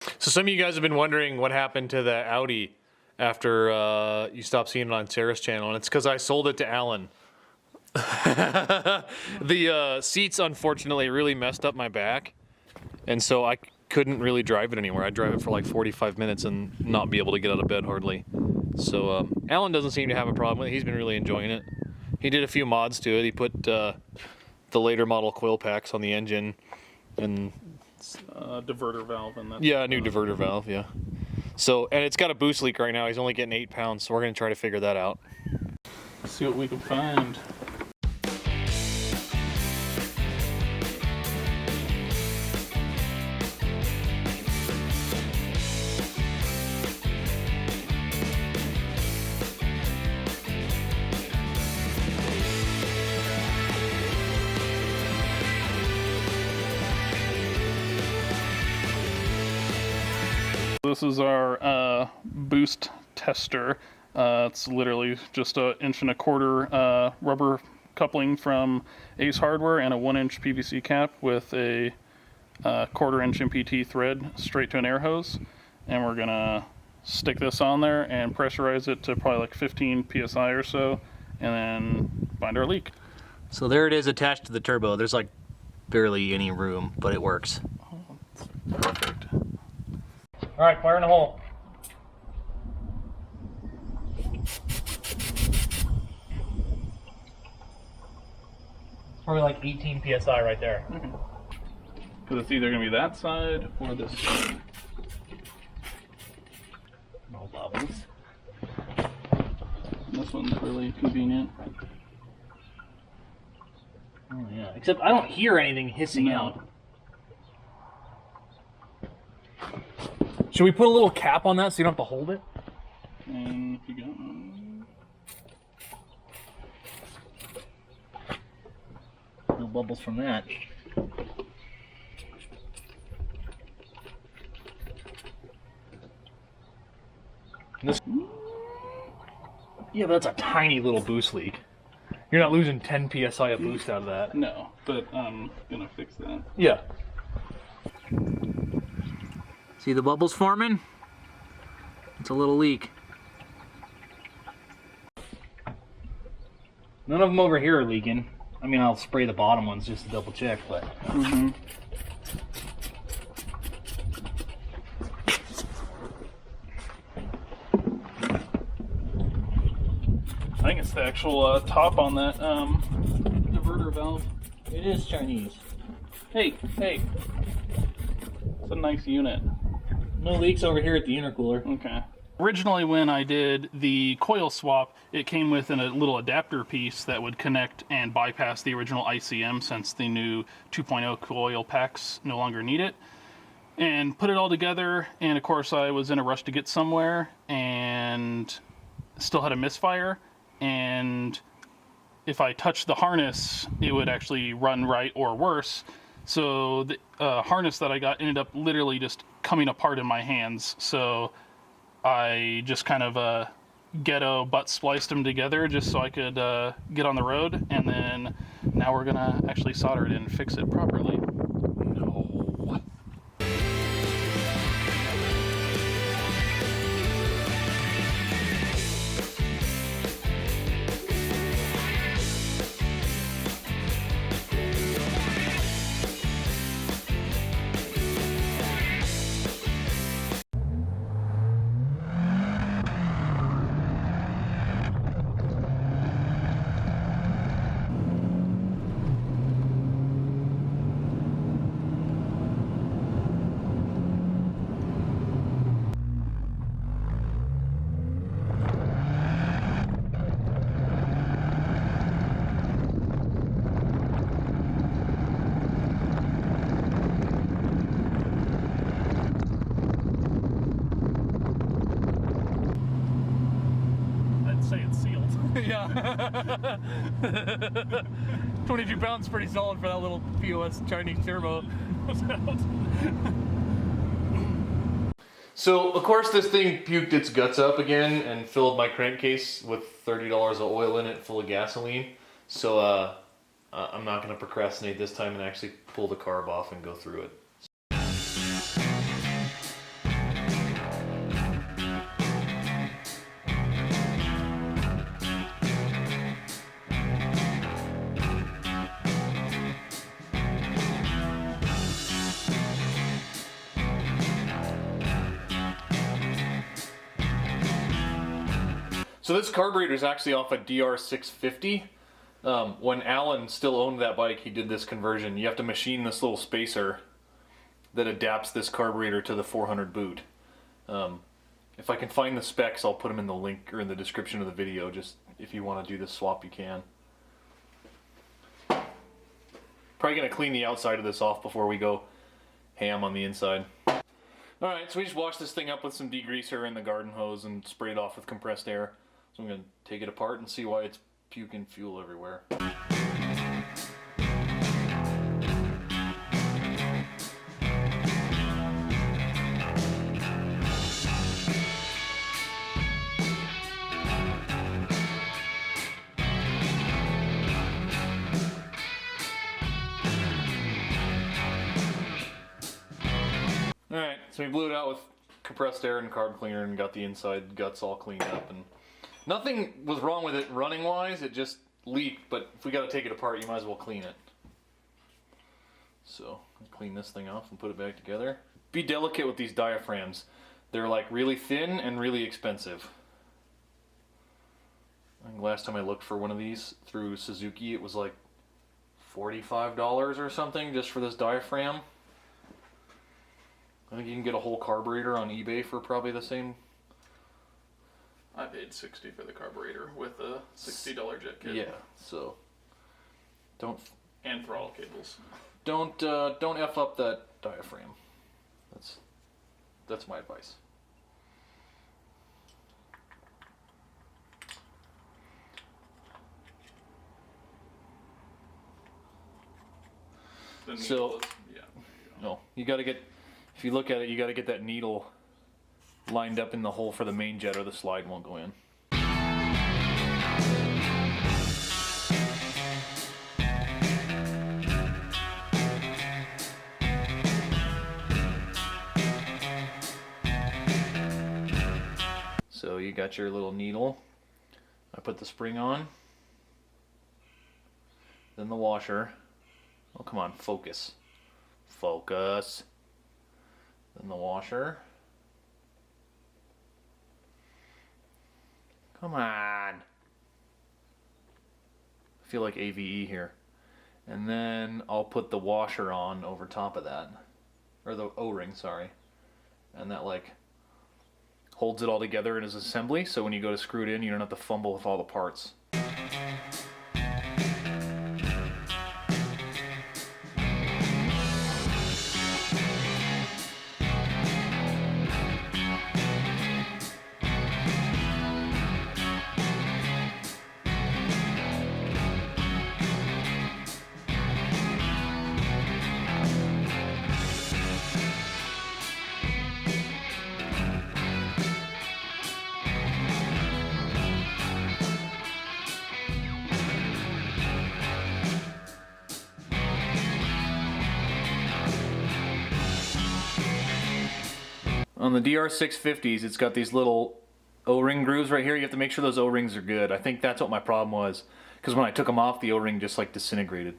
So some of you guys have been wondering what happened to the Audi after you stopped seeing it on Sarah's channel, and it's because I sold it to Alan. The seats, unfortunately, really messed up my back, and so I couldn't really drive it anywhere. I'd drive it for like 45 minutes and not be able to get out of bed hardly. So Alan doesn't seem to have a problem with it. He's been really enjoying it. He did a few mods to it. He put the later model coil packs on the engine and diverter valve and that. Yeah, a new diverter valve, yeah. So, and it's got a boost leak right now. He's only getting 8 pounds, so we're going to try to figure that out. Let's see what we can find. This is our boost tester. It's literally just an 1.25" rubber coupling from Ace Hardware and a 1-inch PVC cap with a 1/4" MPT thread straight to an air hose. And we're gonna stick this on there and pressurize it to probably like 15 psi or so, and then find our leak. So there it is attached to the turbo. There's like barely any room, but it works. Oh, that's perfect. All right, fire in the hole. Probably like 18 psi right there. Because it's either going to be that side or this side. No bubbles. This one's really convenient. Oh yeah, except I don't hear anything hissing out. Should we put a little cap on that so you don't have to hold it? And if you got one. No bubbles from that. Yeah, but that's a tiny little boost leak. You're not losing 10 psi of boost out of that. No, but I'm going to fix that. Yeah. See the bubbles forming? It's a little leak. None of them over here are leaking. I mean, I'll spray the bottom ones just to double check, but... I think it's the actual top on that diverter valve. It is Chinese. Hey, hey. It's a nice unit. No leaks over here at the intercooler. Okay. Originally, when I did the coil swap, it came with a little adapter piece that would connect and bypass the original ICM, since the new 2.0 coil packs no longer need it. And put it all together, and of course I was in a rush to get somewhere and still had a misfire, and if I touched the harness it would actually run right or worse. So the harness that I got ended up literally just coming apart in my hands, so I just kind of ghetto butt spliced them together just so I could get on the road, and then now we're gonna actually solder it in and fix it properly. Say it's sealed. Yeah. 22 pounds pretty solid for that little POS Chinese turbo. So, of course, this thing puked its guts up again and filled my crankcase with $30 of oil in it full of gasoline. So, I'm not going to procrastinate this time and actually pull the carb off and go through it. So this carburetor is actually off a DR650. When Alan still owned that bike, he did this conversion. You have to machine this little spacer that adapts this carburetor to the 400 boot. If I can find the specs, I'll put them in the link or in the description of the video. Just if you want to do this swap, you can. Probably gonna clean the outside of this off before we go ham on the inside. Alright, so we just washed this thing up with some degreaser and the garden hose and sprayed it off with compressed air. So I'm gonna take it apart and see why it's puking fuel everywhere. Alright, so we blew it out with compressed air and carb cleaner and got the inside guts all cleaned up, and nothing was wrong with it running wise, it just leaked, but if we gotta take it apart, you might as well clean it. So, clean this thing off and put it back together. Be delicate with these diaphragms. They're like really thin and really expensive. I think last time I looked for one of these through Suzuki, it was like $45 or something just for this diaphragm. I think you can get a whole carburetor on eBay for probably the same. I paid $60 for the carburetor with a $60 jet kit. Yeah, so and throttle cables. Don't F up that diaphragm. That's my advice. The needle So, is, yeah. no, you gotta get, if you look at it, you gotta get that needle lined up in the hole for the main jet or the slide won't go in. So you got your little needle. I put the spring on. Then the washer. Oh, come on, focus. Focus. Then the washer. Come on. I feel like AVE here. And then I'll put the washer on over top of that. Or the O-ring, sorry. And that like holds it all together in its assembly, so when you go to screw it in, you don't have to fumble with all the parts. On the DR650s, it's got these little O-ring grooves right here. You have to make sure those O-rings are good. I think that's what my problem was, because when I took them off, the O-ring just like disintegrated.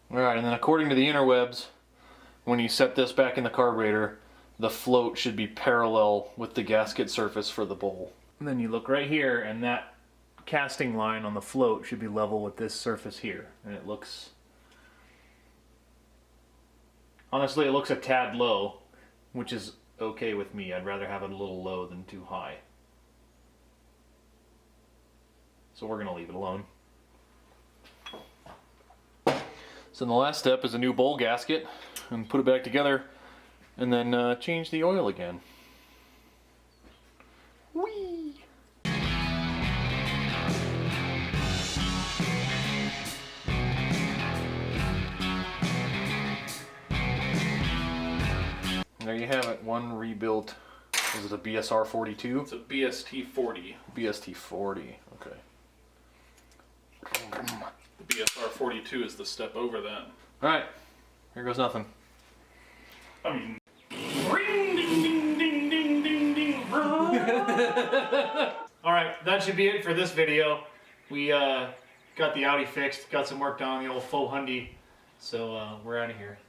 Alright, and then according to the interwebs, when you set this back in the carburetor, the float should be parallel with the gasket surface for the bowl. And then you look right here, and that casting line on the float should be level with this surface here, and it looks, honestly, it looks a tad low, which is okay with me. I'd rather have it a little low than too high, so we're gonna leave it alone. So the last step is a new bowl gasket, and put it back together, and then change the oil again. Whee! There you have it, one rebuilt, is it a BSR 42? It's a BST 40. BST 40, okay. The BSR 42 is the step over that. Alright, here goes nothing. I mean, ring, ding, ding, ding, ding, ding, ding. Alright, that should be it for this video. We got the Audi fixed, got some work done on the old faux Hyundai, so we're out of here.